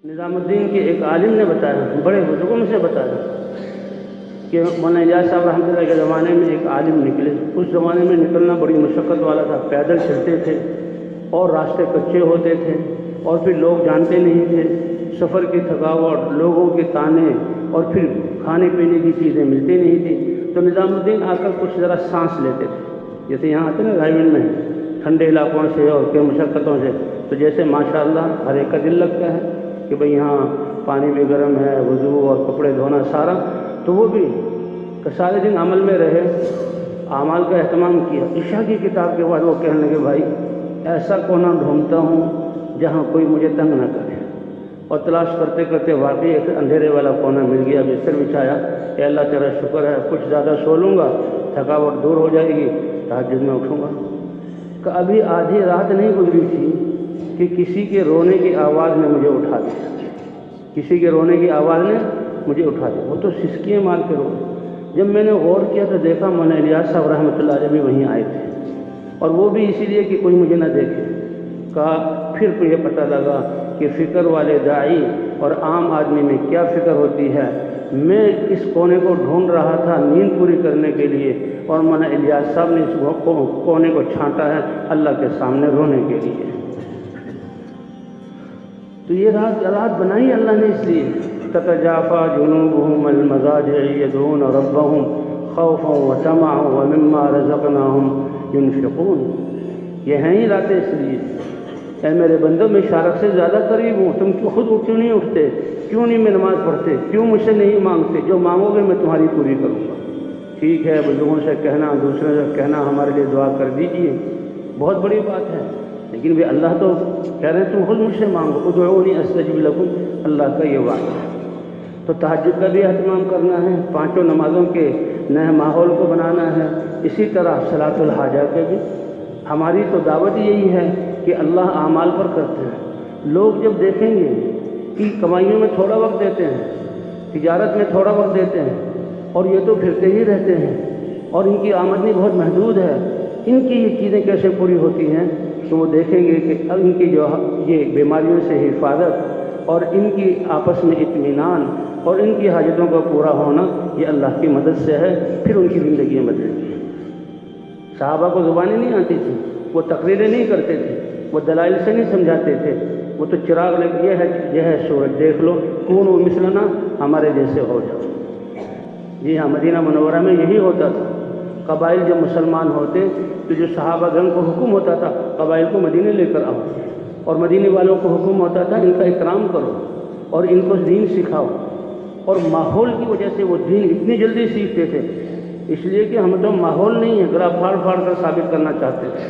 نظام الدین کے ایک عالم نے بتایا، بڑے بزرگوں میں سے بتایا کہ مولانا الیاس صاحب رحمۃ اللہ کے زمانے میں ایک عالم نکلے۔ اس زمانے میں نکلنا بڑی مشقت والا تھا، پیدل چلتے تھے اور راستے کچے ہوتے تھے اور پھر لوگ جانتے نہیں تھے، سفر کی تھکاوٹ، لوگوں کے تانے اور پھر کھانے پینے کی چیزیں ملتی نہیں تھی۔ تو نظام الدین آ کر کچھ ذرا سانس لیتے تھے، جیسے یہاں آتے نا رائے گنج میں ٹھنڈے علاقوں سے اور کے مشقتوں سے، تو جیسے ماشاءاللہ ہر ایک کا دل لگتا ہے کہ بھئی یہاں پانی بھی گرم ہے، وضو اور کپڑے دھونا سارا، تو وہ بھی سارے دن عمل میں رہے، اعمال کا اہتمام کیا۔ عشاء کی کتاب کے بعد وہ کہنے لگے بھائی ایسا کونا ڈھونڈتا ہوں جہاں کوئی مجھے تنگ نہ کرے، اور تلاش کرتے کرتے واقعی ایک اندھیرے والا کونا مل گیا، بستر بچھایا، اے اللہ تیرا شکر ہے، کچھ زیادہ سو لوں گا، تھکاوٹ دور ہو جائے گی، تہجد میں اٹھوں گا۔ کہ ابھی آدھی رات نہیں گزری تھی کہ کسی کے رونے کی آواز نے مجھے اٹھا دیا، کسی کے رونے کی آواز نے مجھے اٹھا دیا، وہ تو سسکیاں مار کے رو۔ جب میں نے غور کیا تو دیکھا مولانا الیاس صاحب رحمۃ اللہ علیہ بھی وہیں آئے تھے، اور وہ بھی اسی لیے کہ کوئی مجھے نہ دیکھے۔ کہا پھر تو یہ پتہ لگا کہ فکر والے داعی اور عام آدمی میں کیا فکر ہوتی ہے۔ میں اس کونے کو ڈھونڈ رہا تھا نیند پوری کرنے کے لیے، اور مولانا الیاس صاحب نے اس کونے کو چھانٹا ہے اللہ کے سامنے رونے کے لیے۔ تو یہ رات بنائی اللہ نے اس لیے، تتجافى جنوبهم المضاجع يدعون ربهم خوفا وطمعا ومما رزقناهم ينفقون۔ یہ ہیں ہی راتیں اس لیے، اے میرے بندوں میں شارق سے زیادہ قریب ہوں، تم خود کیوں نہیں اٹھتے، کیوں نہیں میں نماز پڑھتے، کیوں مجھ سے نہیں مانگتے؟ جو مانگو گے میں تمہاری پوری کروں گا۔ ٹھیک ہے بزرگوں سے کہنا، دوسروں سے کہنا ہمارے لیے دعا کر دیجئے، بہت بڑی بات ہے، لیکن بھی اللہ تو کہہ رہے ہیں تم خود مجھ سے مانگو، ادعونی استجب لکم، اللہ کا یہ وعدہ ہے۔ تو تہجد کا بھی اہتمام کرنا ہے، پانچوں نمازوں کے نئے ماحول کو بنانا ہے، اسی طرح صلاۃ الحاجہ کے بھی۔ ہماری تو دعوت یہی ہے کہ اللہ اعمال پر کرتے ہیں۔ لوگ جب دیکھیں گے کہ کمائیوں میں تھوڑا وقت دیتے ہیں، تجارت میں تھوڑا وقت دیتے ہیں، اور یہ تو پھرتے ہی رہتے ہیں اور ان کی آمدنی بہت محدود ہے، ان کی یہ چیزیں کیسے پوری ہوتی ہیں، تو وہ دیکھیں گے کہ ان کی جو یہ بیماریوں سے حفاظت اور ان کی آپس میں اطمینان اور ان کی حاجتوں کا پورا ہونا یہ اللہ کی مدد سے ہے، پھر ان کی زندگیاں بدلیں گی۔ صحابہ کو زبانیں نہیں آتی تھیں، وہ تقریریں نہیں کرتے تھے، وہ دلائل سے نہیں سمجھاتے تھے، وہ تو چراغ لے یہ ہے سورج دیکھ لو، کونوا مثلنا، ہمارے جیسے ہو جاؤ۔ جی ہاں، مدینہ منورہ میں یہی ہوتا تھا۔ قبائل جب مسلمان ہوتے تو جو صحابہ گن کو حکم ہوتا تھا قبائل کو مدینے لے کر آؤ، اور مدینے والوں کو حکم ہوتا تھا ان کا اکرام کرو اور ان کو دین سکھاؤ، اور ماحول کی وجہ سے وہ دین اتنی جلدی سیکھتے تھے، اس لیے کہ ہم تو ماحول نہیں ہے، گلا پھاڑ پھاڑ کر ثابت کرنا چاہتے تھے۔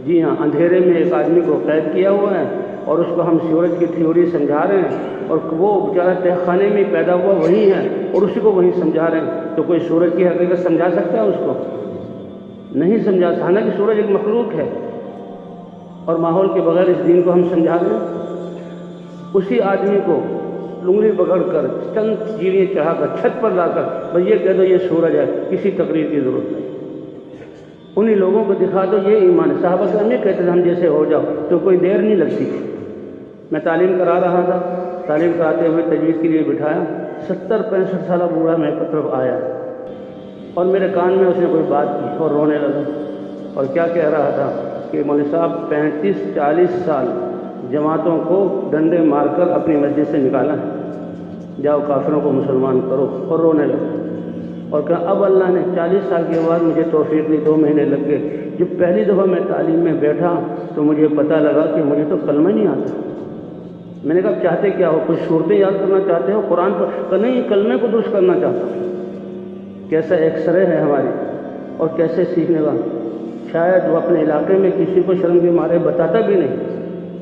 جی ہاں، اندھیرے میں ایک آدمی کو قید کیا ہوا ہے اور اس کو ہم سورج کی تھیوری سمجھا رہے ہیں، اور وہ بیچارہ تہ خانے میں پیدا ہوا وہی ہے اور اسی کو وہیں سمجھا رہے ہیں، تو کوئی سورج کی حقیقت سمجھا سکتا ہے اس کو؟ نہیں سمجھا، حالانکہ سورج ایک مخلوق ہے، اور ماحول کے بغیر اس دین کو ہم سمجھا رہے ہیں۔ اسی آدمی کو لنگڑی پکڑ کر چند چیڑیاں چڑھا کر چھت پر لا کر بس یہ کہہ دو یہ سورج ہے، کسی تقریر کی ضرورت نہیں، انہی لوگوں کو دکھا دو یہ ایمان ہے۔ صحابہ کرام نہیں کہتے تھے ہم جیسے ہو جاؤ، تو کوئی دیر نہیں لگتی تھی۔ میں تعلیم کرا رہا تھا، تعلیم کراتے ہوئے تجوید کے لیے بٹھایا، 70-65 سالہ بوڑھا میرے طرف آیا اور میرے کان میں اس نے کوئی بات کی اور رونے لگا، اور کیا کہہ رہا تھا کہ مولوی صاحب 35-40 سال جماعتوں کو ڈنڈے مار کر اپنی مسجد سے نکالا ہے، جاؤ کافروں کو مسلمان کرو، اور رونے لگا، اور کہا اب اللہ نے 40 سال کے بعد مجھے توفیق دی، 2 مہینے لگ گئے، جب پہلی دفعہ میں تعلیم میں بیٹھا تو مجھے پتہ لگا کہ مجھے تو کلمہ نہیں آتا۔ میں نے کہا چاہتے کیا ہو، کچھ صورتیں یاد کرنا چاہتے ہو قرآن پر؟ کہ نہیں، کلمے کو درست کرنا چاہتا ہوں۔ کیسا ایکسرے ہے ہماری اور کیسے سیکھنے کا، شاید وہ اپنے علاقے میں کسی کو شرم کے مارے بتاتا بھی نہیں،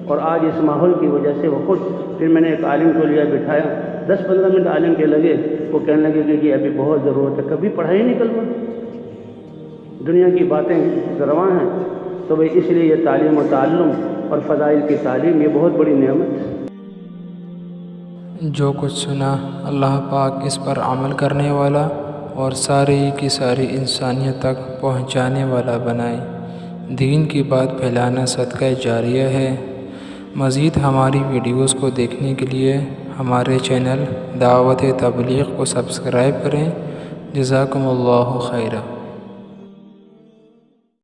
اور آج اس ماحول کی وجہ سے وہ خود۔ پھر میں نے ایک عالم کو لیا بٹھایا، 10-15 منٹ عالم کے لگے، وہ کہنے لگے کہ ابھی بہت ضرورت ہے، کبھی پڑھائی نہیں کلمہ، دنیا کی باتیں رواں ہیں۔ تو بھئی اس لیے یہ تعلیم و تعلم اور فضائل کی تعلیم یہ بہت بڑی نعمت ہے۔ جو کچھ سنا اللہ پاک اس پر عمل کرنے والا اور ساری کی ساری انسانیت تک پہنچانے والا بنائے۔ دین کی بات پھیلانا صدقہ جاریہ ہے۔ مزید ہماری ویڈیوز کو دیکھنے کے لیے ہمارے چینل دعوت تبلیغ کو سبسکرائب کریں۔ جزاکم اللہ خیرہ۔